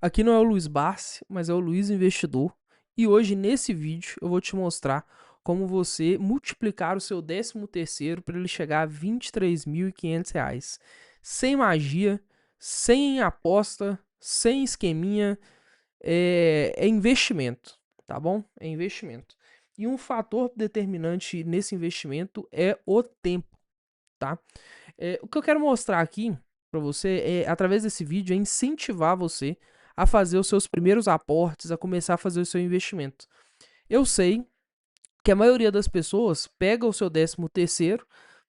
Aqui não é o Luiz Barsi, mas é o Luiz Investidor. E hoje, nesse vídeo, eu vou te mostrar como você multiplicar o seu 13º para ele chegar a R$ 23.500. Sem magia, sem aposta, sem esqueminha, é investimento, tá bom? É investimento. E um fator determinante nesse investimento é o tempo, tá? O que eu quero mostrar aqui para você através desse vídeo, é incentivar você a fazer os seus primeiros aportes, a começar a fazer o seu investimento. Eu sei que a maioria das pessoas pega o seu 13º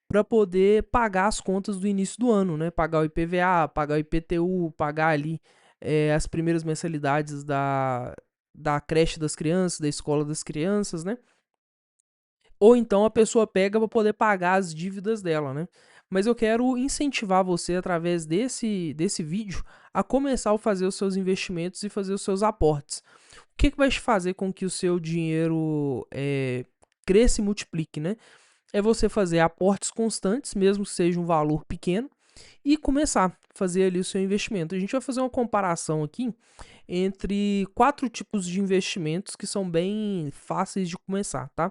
para poder pagar as contas do início do ano, né? Pagar o IPVA, pagar o IPTU, pagar ali as primeiras mensalidades da creche das crianças, da escola das crianças, né? Ou então a pessoa pega para poder pagar as dívidas dela, né? Mas eu quero incentivar você, através desse vídeo, a começar a fazer os seus investimentos e fazer os seus aportes. O que vai fazer com que o seu dinheiro cresça e multiplique, né? É você fazer aportes constantes, mesmo que seja um valor pequeno, e começar a fazer ali o seu investimento. A gente vai fazer uma comparação aqui entre 4 tipos de investimentos que são bem fáceis de começar, tá?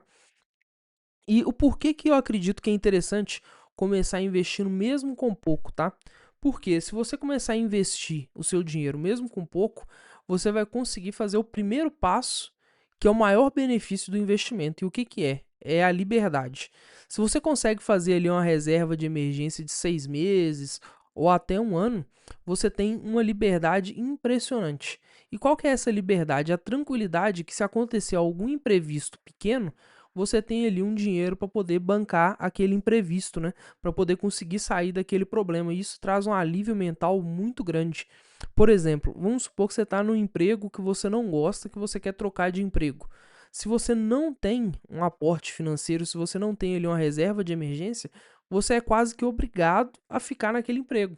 E o porquê que eu acredito que é interessante começar investindo mesmo com pouco, tá? Porque se você começar a investir o seu dinheiro mesmo com pouco, você vai conseguir fazer o primeiro passo, que é o maior benefício do investimento. E o que que é? É a liberdade. Se você consegue fazer ali uma reserva de emergência de 6 meses ou até um ano, você tem uma liberdade impressionante. E qual que é essa liberdade? A tranquilidade que, se acontecer algum imprevisto pequeno, você tem ali um dinheiro para poder bancar aquele imprevisto, né? Para poder conseguir sair daquele problema. E isso traz um alívio mental muito grande. Por exemplo, vamos supor que você está num emprego que você não gosta, que você quer trocar de emprego. Se você não tem um aporte financeiro, se você não tem ali uma reserva de emergência, você é quase que obrigado a ficar naquele emprego.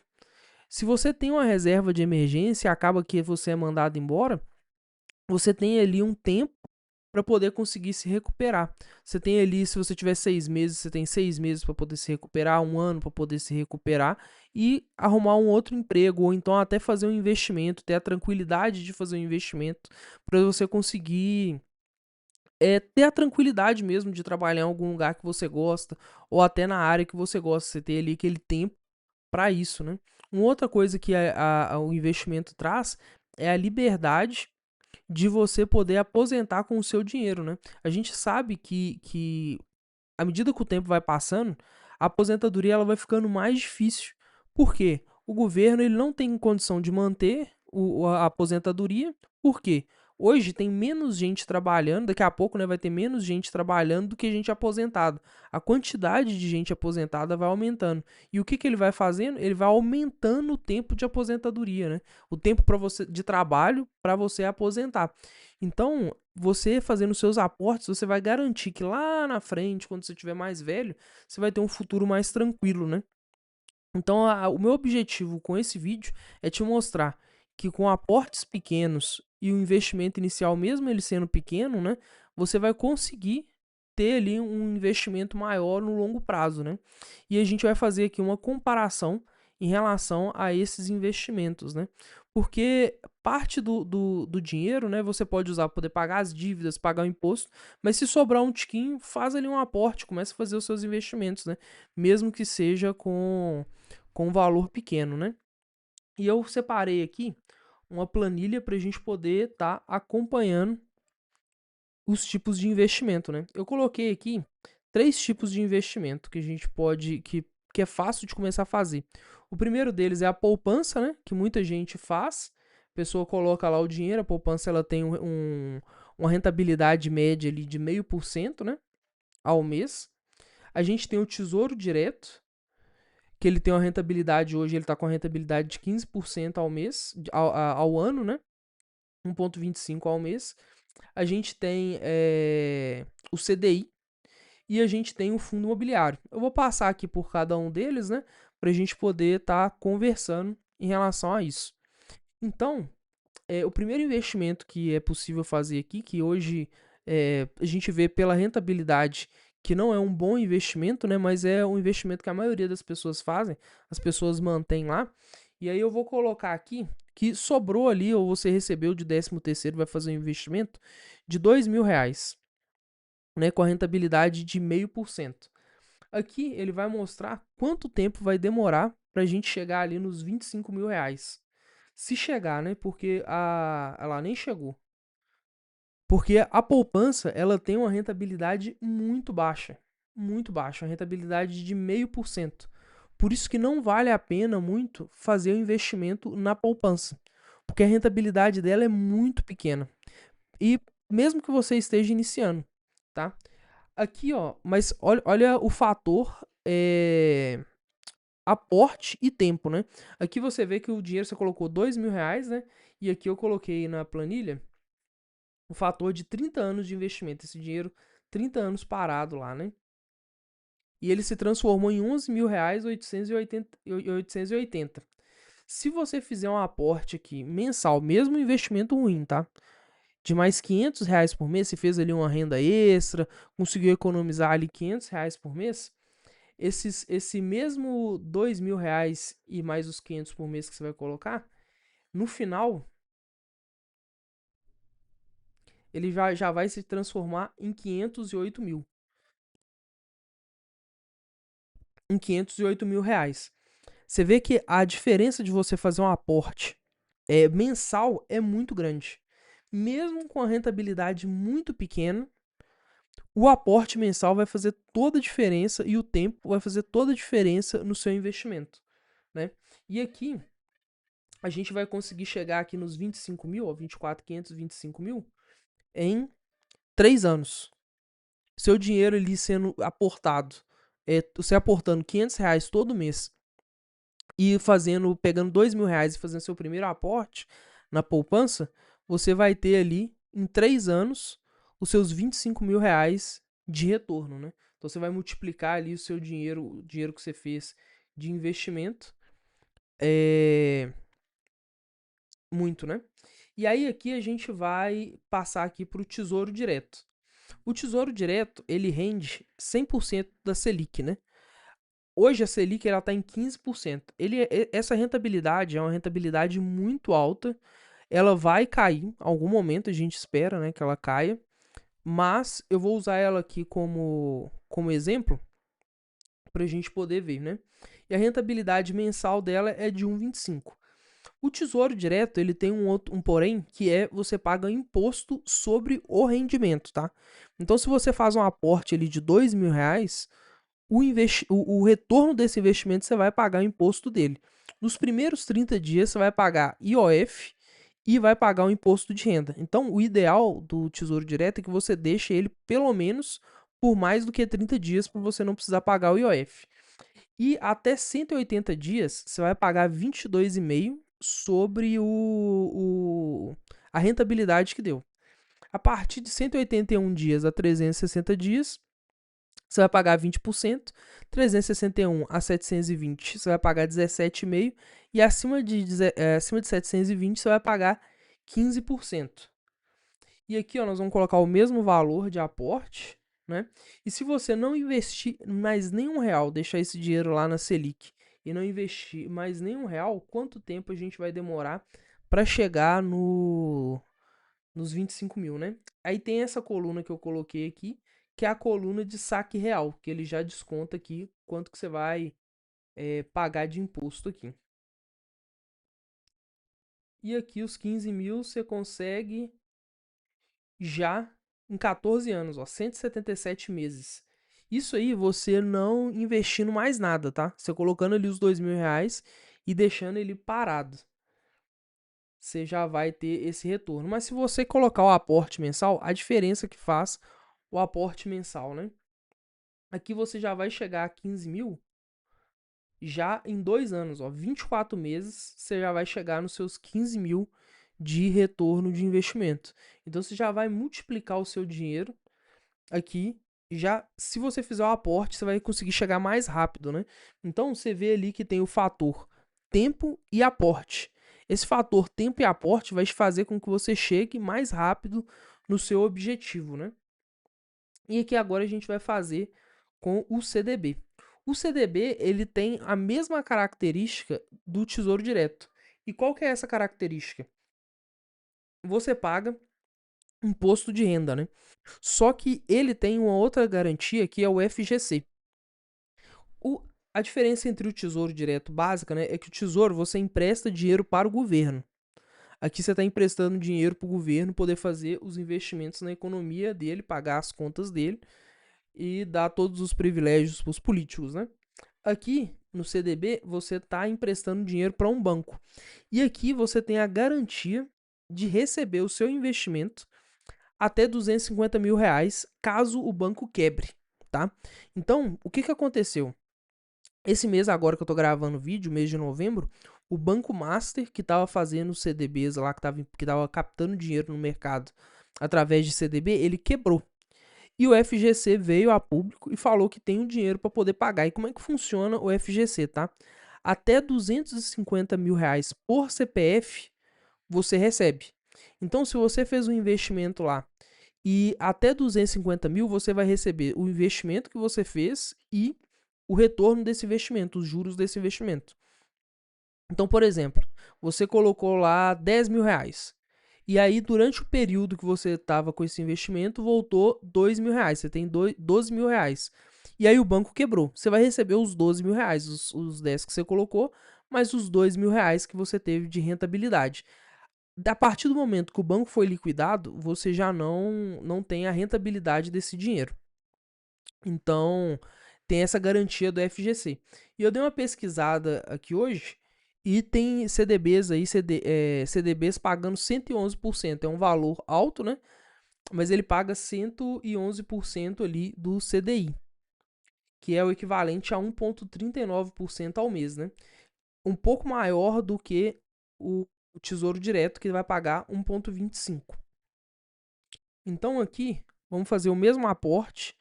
Se você tem uma reserva de emergência e acaba que você é mandado embora, você tem ali um tempo para poder conseguir se recuperar. Você tem ali, se você tiver 6 meses, você tem 6 meses para poder se recuperar, um ano para poder se recuperar e arrumar um outro emprego, ou então até fazer um investimento, ter a tranquilidade de fazer um investimento para você conseguir ter a tranquilidade mesmo de trabalhar em algum lugar que você gosta, ou até na área que você gosta, você ter ali aquele tempo para isso, né? Uma outra coisa que o investimento traz é a liberdade de você poder aposentar com o seu dinheiro, né? A gente sabe que à medida que o tempo vai passando, a aposentadoria ela vai ficando mais difícil. Por quê? O governo ele não tem condição de manter a aposentadoria. Por quê? Hoje tem menos gente trabalhando, daqui a pouco, né, vai ter menos gente trabalhando do que gente aposentada. A quantidade de gente aposentada vai aumentando. E o que, que ele vai fazendo? Ele vai aumentando o tempo de aposentadoria, né? O tempo para você de trabalho para você aposentar. Então, você fazendo seus aportes, você vai garantir que lá na frente, quando você tiver mais velho, você vai ter um futuro mais tranquilo, né? Então, o meu objetivo com esse vídeo é te mostrar que com aportes pequenos e o investimento inicial, mesmo ele sendo pequeno, né, você vai conseguir ter ali um investimento maior no longo prazo, né? E a gente vai fazer aqui uma comparação em relação a esses investimentos, né? Porque parte do dinheiro, né, você pode usar para poder pagar as dívidas, pagar o imposto, mas se sobrar um tiquinho, faz ali um aporte, começa a fazer os seus investimentos, né? Mesmo que seja com um valor pequeno, né? E eu separei aqui uma planilha para a gente poder estar acompanhando os tipos de investimento, né? Eu coloquei aqui 3 tipos de investimento que a gente pode, que é fácil de começar a fazer. O primeiro deles é a poupança, né? Que muita gente faz. A pessoa coloca lá o dinheiro, a poupança ela tem uma rentabilidade média ali de 0,5%, né? Ao mês. A gente tem o Tesouro Direto, que ele tem uma rentabilidade hoje, ele está com a rentabilidade de 15% ao mês, ao ano, né? 1,25 ao mês. A gente tem o CDI e a gente tem o fundo imobiliário. Eu vou passar aqui por cada um deles, né? Para a gente poder estar conversando em relação a isso. Então, o primeiro investimento que é possível fazer aqui, que hoje a gente vê pela rentabilidade que não é um bom investimento, né? Mas é um investimento que a maioria das pessoas fazem, as pessoas mantêm lá. E aí eu vou colocar aqui que sobrou ali, ou você recebeu de 13º, vai fazer um investimento de R$ 2.000, né, com a rentabilidade de 0,5%. Aqui ele vai mostrar quanto tempo vai demorar para a gente chegar ali nos R$ 25.000. Se chegar, né, porque ela nem chegou. Porque a poupança, ela tem uma rentabilidade muito baixa, uma rentabilidade de 0,5%. Por isso que não vale a pena muito fazer o investimento na poupança, porque a rentabilidade dela é muito pequena. E mesmo que você esteja iniciando, tá? Aqui, ó, mas olha o fator aporte e tempo, né? Aqui você vê que o dinheiro você colocou R$ 2.000, né? E aqui eu coloquei na planilha o fator de 30 anos de investimento. Esse dinheiro, 30 anos parado lá, né? E ele se transformou em R$ 11.880. Se você fizer um aporte aqui mensal, mesmo investimento ruim, tá? De mais R$ 500 por mês, você fez ali uma renda extra, conseguiu economizar ali R$ 500 por mês, esse mesmo R$ 2.000 e mais os 500 por mês que você vai colocar, no final, ele já vai se transformar em 508 mil. Em R$ 508.000. Você vê que a diferença de você fazer um aporte mensal é muito grande. Mesmo com a rentabilidade muito pequena, o aporte mensal vai fazer toda a diferença e o tempo vai fazer toda a diferença no seu investimento, né? E aqui a gente vai conseguir chegar aqui nos 25 mil, ó, 24.500, 25 mil, em 3 anos. Seu dinheiro ali sendo aportado, você aportando R$ 500 todo mês e pegando R$ 2.000 e fazendo seu primeiro aporte na poupança, você vai ter ali, em 3 anos, os seus R$ 25.000 de retorno, né? Então você vai multiplicar ali o seu dinheiro, o dinheiro que você fez de investimento, muito, né? E aí aqui a gente vai passar aqui para o Tesouro Direto. O Tesouro Direto, ele rende 100% da Selic, né? Hoje a Selic ela está em 15%. Essa rentabilidade é uma rentabilidade muito alta. Ela vai cair em algum momento, a gente espera, né, que ela caia. Mas eu vou usar ela aqui como exemplo para a gente poder ver, né? E a rentabilidade mensal dela é de 1,25. O Tesouro Direto, ele tem um porém, que é você paga imposto sobre o rendimento, tá? Então, se você faz um aporte ali de R$ 2.000, o retorno desse investimento você vai pagar o imposto dele. Nos primeiros 30 dias você vai pagar IOF e vai pagar o imposto de renda. Então, o ideal do Tesouro Direto é que você deixe ele pelo menos por mais do que 30 dias para você não precisar pagar o IOF. E até 180 dias você vai pagar 22,5 sobre a rentabilidade que deu. A partir de 181 dias a 360 dias, você vai pagar 20%, 361 a 720 você vai pagar 17,5% e acima de 720 você vai pagar 15%. E aqui ó, nós vamos colocar o mesmo valor de aporte, né? E se você não investir mais nenhum real, deixar esse dinheiro lá na Selic e não investir mais nenhum real, quanto tempo a gente vai demorar para chegar nos 25 mil, né? Aí tem essa coluna que eu coloquei aqui, que é a coluna de saque real, que ele já desconta aqui quanto que você vai pagar de imposto aqui. E aqui os 15 mil você consegue já em 14 anos, ó, 177 meses. Isso aí você não investindo mais nada, tá? Você colocando ali os R$ 2.000 e deixando ele parado. Você já vai ter esse retorno. Mas se você colocar o aporte mensal, a diferença que faz o aporte mensal, né? Aqui você já vai chegar a 15 mil já em 2 anos, ó, 24 meses, você já vai chegar nos seus 15 mil de retorno de investimento. Então você já vai multiplicar o seu dinheiro aqui. Já, se você fizer o aporte, você vai conseguir chegar mais rápido, né? Então você vê ali que tem o fator tempo e aporte. Esse fator tempo e aporte vai fazer com que você chegue mais rápido no seu objetivo, né? E aqui agora a gente vai fazer com o CDB. O CDB, ele tem a mesma característica do Tesouro Direto. E qual que é essa característica? Você paga imposto de renda, né? Só que ele tem uma outra garantia que é o FGC. O, a diferença entre o Tesouro Direto básica, né, é que o Tesouro você empresta dinheiro para o governo. Aqui você está emprestando dinheiro para o governo poder fazer os investimentos na economia dele, pagar as contas dele e dar todos os privilégios para os políticos, né? Aqui no CDB você está emprestando dinheiro para um banco e aqui você tem a garantia de receber o seu investimento até 250 mil reais caso o banco quebre, tá? Então, o que aconteceu? Esse mês agora que eu tô gravando o vídeo, mês de novembro, o Banco Master, que tava fazendo CDBs lá, que tava captando dinheiro no mercado através de CDB, ele quebrou. E o FGC veio a público e falou que tem o dinheiro para poder pagar. E como é que funciona o FGC, tá? Até 250 mil reais por CPF você recebe. Então, se você fez um investimento lá e até 250 mil, você vai receber o investimento que você fez e o retorno desse investimento, os juros desse investimento. Então, por exemplo, você colocou lá 10 mil reais. E aí, durante o período que você estava com esse investimento, voltou 2 mil reais. Você tem 12 mil reais. E aí o banco quebrou. Você vai receber os 12 mil reais, os 10 que você colocou, mais os 2 mil reais que você teve de rentabilidade. A partir do momento que o banco foi liquidado, você já não tem a rentabilidade desse dinheiro. Então, tem essa garantia do FGC. E eu dei uma pesquisada aqui hoje e tem CDBs aí, CDBs pagando 111%. É um valor alto, né? Mas ele paga 111% ali do CDI, que é o equivalente a 1,39% ao mês, né? Um pouco maior do que o Tesouro Direto, que vai pagar 1,25%. Então aqui, vamos fazer o mesmo aporte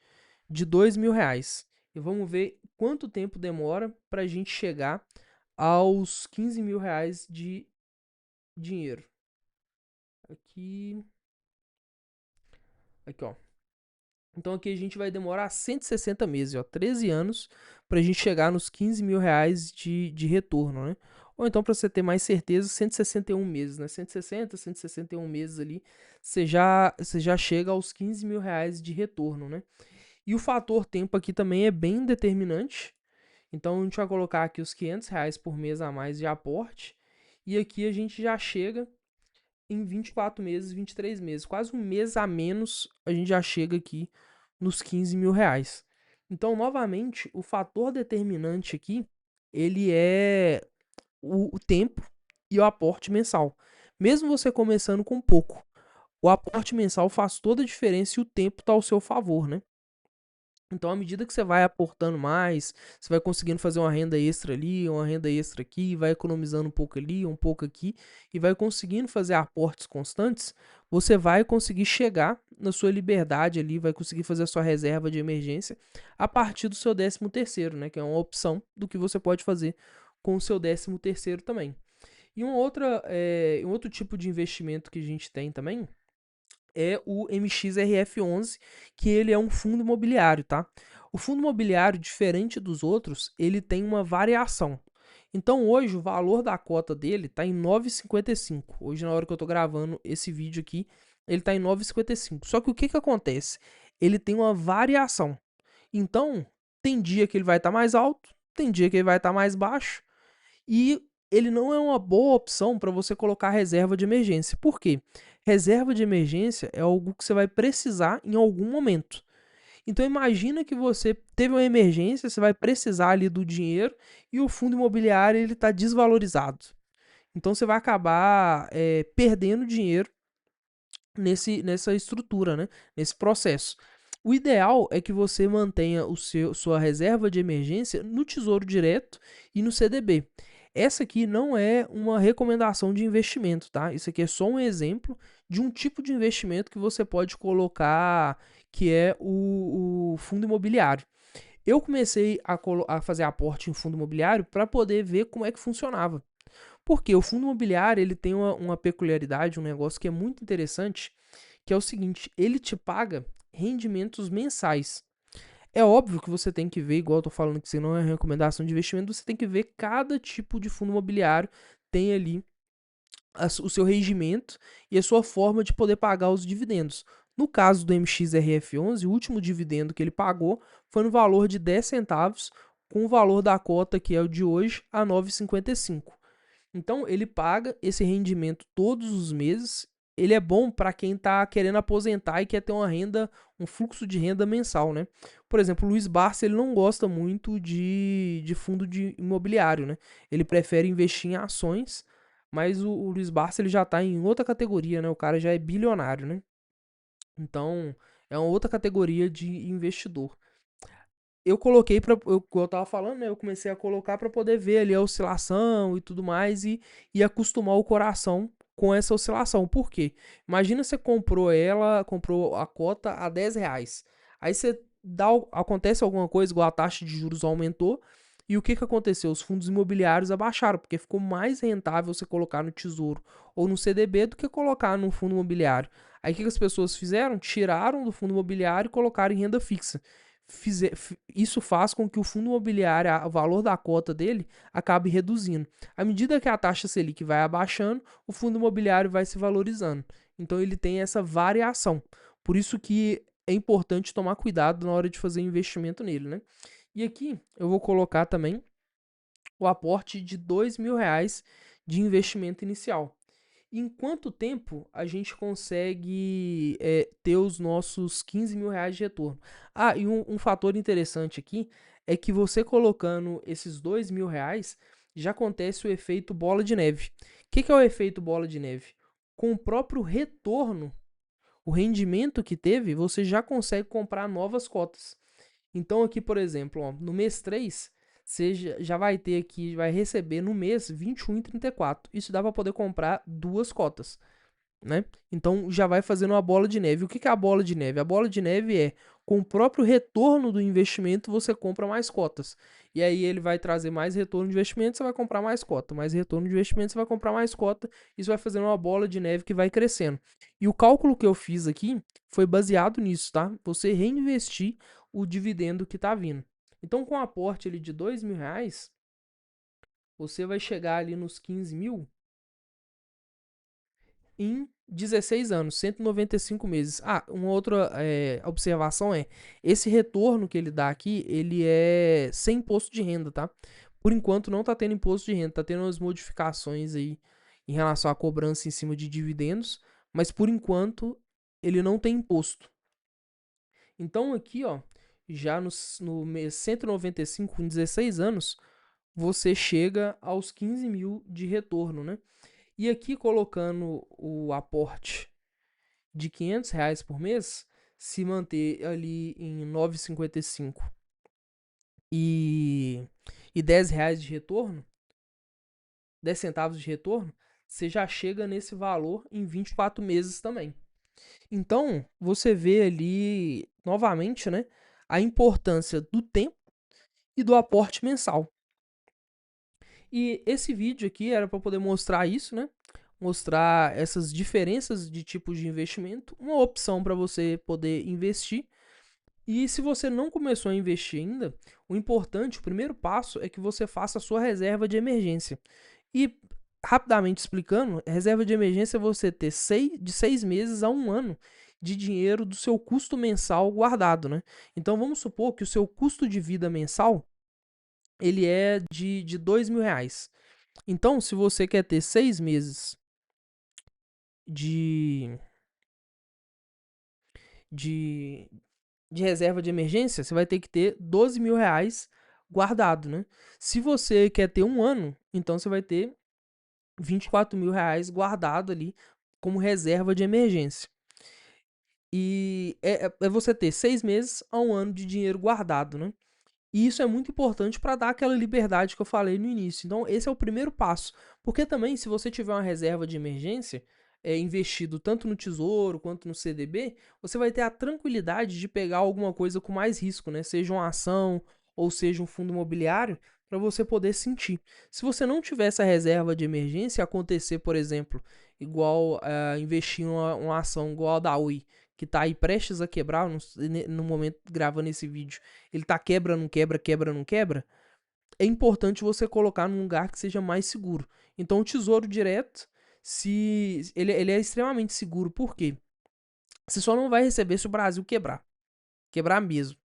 de 2 mil reais. E vamos ver quanto tempo demora para a gente chegar aos 15 mil reais de dinheiro. Aqui. Aqui, ó. Então aqui a gente vai demorar 160 meses, ó, 13 anos, para a gente chegar nos 15 mil reais de retorno, né? Ou então, para você ter mais certeza, 161 meses, né? 160, 161 meses ali, você já chega aos 15 mil reais de retorno, né? E o fator tempo aqui também é bem determinante. Então a gente vai colocar aqui os 500 reais por mês a mais de aporte. E aqui a gente já chega em 24 meses, 23 meses. Quase um mês a menos a gente já chega aqui nos 15 mil reais. Então, novamente, o fator determinante aqui, ele é o tempo e o aporte mensal. Mesmo você começando com pouco, o aporte mensal faz toda a diferença e o tempo está ao seu favor, né? Então, à medida que você vai aportando mais, você vai conseguindo fazer uma renda extra ali, uma renda extra aqui, vai economizando um pouco ali, um pouco aqui, e vai conseguindo fazer aportes constantes, você vai conseguir chegar na sua liberdade ali, vai conseguir fazer a sua reserva de emergência a partir do seu 13º, né? Que é uma opção do que você pode fazer com o seu 13º também. E um outro tipo de investimento que a gente tem também é o MXRF11, que ele é um fundo imobiliário, tá? O fundo imobiliário, diferente dos outros, ele tem uma variação. Então hoje o valor da cota dele está em 9,55. Hoje na hora que eu estou gravando esse vídeo aqui, ele está em 9,55. Só que o que acontece? Ele tem uma variação. Então, tem dia que ele vai estar mais alto, tem dia que ele vai estar mais baixo, e ele não é uma boa opção para você colocar reserva de emergência. Por quê? Reserva de emergência é algo que você vai precisar em algum momento. Então imagina que você teve uma emergência, você vai precisar ali do dinheiro e o fundo imobiliário ele está desvalorizado. Então você vai acabar perdendo dinheiro nessa estrutura, né? Nesse processo. O ideal é que você mantenha sua reserva de emergência no Tesouro Direto e no CDB. Essa aqui não é uma recomendação de investimento, tá? Isso aqui é só um exemplo de um tipo de investimento que você pode colocar, que é o fundo imobiliário. Eu comecei a fazer aporte em fundo imobiliário para poder ver como é que funcionava. Porque o fundo imobiliário ele tem uma peculiaridade, um negócio que é muito interessante, que é o seguinte: ele te paga rendimentos mensais. É óbvio que você tem que ver, igual eu tô falando que você não é recomendação de investimento, você tem que ver cada tipo de fundo imobiliário tem ali o seu regimento e a sua forma de poder pagar os dividendos. No caso do MXRF11, o último dividendo que ele pagou foi no valor de 10 centavos, com o valor da cota, que é o de hoje, a 9,55. Então, ele paga esse rendimento todos os meses. Ele é bom para quem está querendo aposentar e quer ter uma renda, um fluxo de renda mensal, né? Por exemplo, o Luiz Barça, ele não gosta muito de fundo de imobiliário, né? Ele prefere investir em ações, mas o Luiz Barça ele já está em outra categoria, né? O cara já é bilionário, né? Então, é uma outra categoria de investidor. Eu coloquei para eu tava falando, né? Eu comecei a colocar para poder ver ali a oscilação e tudo mais e acostumar o coração com essa oscilação. Por quê? Imagina você comprou a cota a R$ 10. Aí você acontece alguma coisa, igual a taxa de juros aumentou. E o que que aconteceu? Os fundos imobiliários abaixaram, porque ficou mais rentável você colocar no Tesouro ou no CDB do que colocar no fundo imobiliário. Aí o que que as pessoas fizeram? Tiraram do fundo imobiliário e colocaram em renda fixa. Isso faz com que o fundo imobiliário, o valor da cota dele, acabe reduzindo. À medida que a taxa Selic vai abaixando, o fundo imobiliário vai se valorizando. Então ele tem essa variação. Por isso que é importante tomar cuidado na hora de fazer investimento nele, né? E aqui eu vou colocar também o aporte de R$ 2.000 de investimento inicial. Em quanto tempo a gente consegue ter os nossos R$ 15.000 de retorno? Ah, e um fator interessante aqui é que você colocando esses R$ 2.000 já acontece o efeito bola de neve. O que é o efeito bola de neve? Com o próprio retorno, o rendimento que teve, você já consegue comprar novas cotas. Então aqui, por exemplo, ó, no mês 3, você já vai ter aqui, vai receber no mês 21,34. Isso dá para poder comprar duas cotas, né? Então já vai fazendo uma bola de neve. O que é a bola de neve? A bola de neve é com o próprio retorno do investimento você compra mais cotas. E aí ele vai trazer mais retorno de investimento, você vai comprar mais cota. Mais retorno de investimento, você vai comprar mais cota. Isso vai fazendo uma bola de neve que vai crescendo. E o cálculo que eu fiz aqui foi baseado nisso, tá? Você reinvestir o dividendo que tá vindo. Então com um aporte ali de R$ 2.000, você vai chegar ali nos 15 mil em 16 anos, 195 meses. Ah, uma outra observação é, esse retorno que ele dá aqui, ele é sem imposto de renda, tá? Por enquanto não tá tendo imposto de renda, tá tendo umas modificações aí em relação à cobrança em cima de dividendos, mas por enquanto ele não tem imposto. Então aqui, ó, já no mês 195, com 16 anos, você chega aos 15 mil de retorno, né? E aqui colocando o aporte de R$ 500 por mês, se manter ali em 9,55 e, e R$ 10 de retorno, 10 centavos de retorno, você já chega nesse valor em 24 meses também. Então, você vê ali, novamente, né, a importância do tempo e do aporte mensal. E esse vídeo aqui era para poder mostrar isso, né? Mostrar essas diferenças de tipos de investimento, uma opção para você poder investir. E se você não começou a investir ainda, o importante, o primeiro passo é que você faça a sua reserva de emergência. E rapidamente explicando, reserva de emergência é você ter de 6 meses a um ano de dinheiro do seu custo mensal guardado, né? Então vamos supor que o seu custo de vida mensal ele é de R$ 2.000. Então, se você quer ter 6 meses de, de, de reserva de emergência, você vai ter que ter R$ 12.000 guardado, né? Se você quer ter um ano, então você vai ter R$ 24.000 guardado ali como reserva de emergência. E é você ter 6 meses a um ano de dinheiro guardado, né? E isso é muito importante para dar aquela liberdade que eu falei no início. Então, esse é o primeiro passo. Porque também, se você tiver uma reserva de emergência, investido tanto no Tesouro quanto no CDB, você vai ter a tranquilidade de pegar alguma coisa com mais risco, né? Seja uma ação ou seja um fundo imobiliário, para você poder sentir. Se você não tiver essa reserva de emergência, acontecer, por exemplo, igual investir em uma ação igual a da Oi, que tá aí prestes a quebrar, no momento gravando esse vídeo, ele tá quebra, não quebra, quebra, não quebra, é importante você colocar num lugar que seja mais seguro. Então, o Tesouro Direto, se ele é extremamente seguro, por quê? Você só não vai receber se o Brasil quebrar. Quebrar mesmo.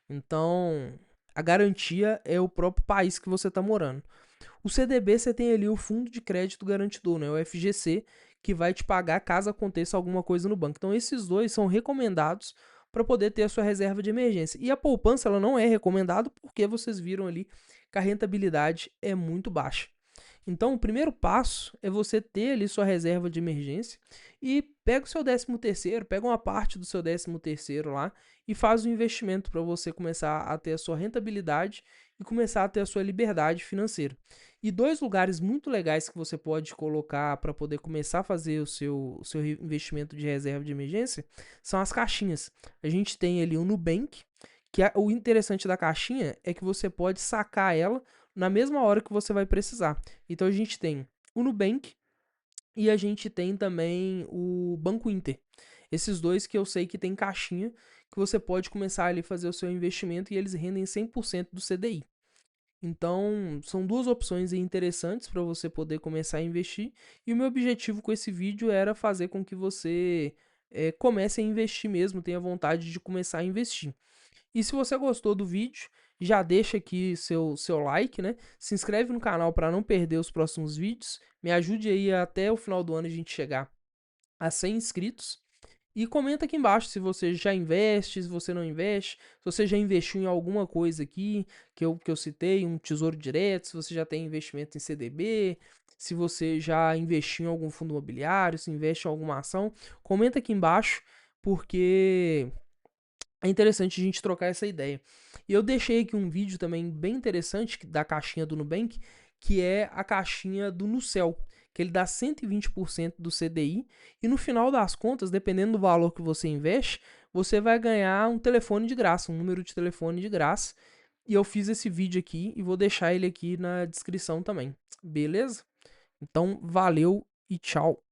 Então, a garantia é o próprio país que você está morando. O CDB, você tem ali o Fundo de Crédito Garantidor, né? O FGC, que vai te pagar caso aconteça alguma coisa no banco. Então, esses dois são recomendados para poder ter a sua reserva de emergência. E a poupança, ela não é recomendada porque vocês viram ali que a rentabilidade é muito baixa. Então, o primeiro passo é você ter ali sua reserva de emergência e pega o seu 13º, pega uma parte do seu 13º lá e faz um investimento para você começar a ter a sua rentabilidade e começar a ter a sua liberdade financeira. E dois lugares muito legais que você pode colocar para poder começar a fazer o seu investimento de reserva de emergência são as caixinhas. A gente tem ali o Nubank, que o interessante da caixinha é que você pode sacar ela na mesma hora que você vai precisar. Então a gente tem o Nubank e a gente tem também o Banco Inter. Esses dois que eu sei que tem caixinha que você pode começar ali a fazer o seu investimento e eles rendem 100% do CDI. Então, são duas opções interessantes para você poder começar a investir. E o meu objetivo com esse vídeo era fazer com que você comece a investir mesmo, tenha vontade de começar a investir. E se você gostou do vídeo, já deixa aqui seu like, né? Se inscreve no canal para não perder os próximos vídeos. Me ajude aí até o final do ano a gente chegar a 100 inscritos. E comenta aqui embaixo se você já investe, se você não investe, se você já investiu em alguma coisa aqui que eu citei, um tesouro direto, se você já tem investimento em CDB, se você já investiu em algum fundo imobiliário, se investe em alguma ação. Comenta aqui embaixo, porque é interessante a gente trocar essa ideia. E eu deixei aqui um vídeo também bem interessante da caixinha do Nubank, que é a caixinha do Nucel, que ele dá 120% do CDI e no final das contas, dependendo do valor que você investe, você vai ganhar um telefone de graça, um número de telefone de graça. E eu fiz esse vídeo aqui e vou deixar ele aqui na descrição também. Beleza? Então, valeu e tchau.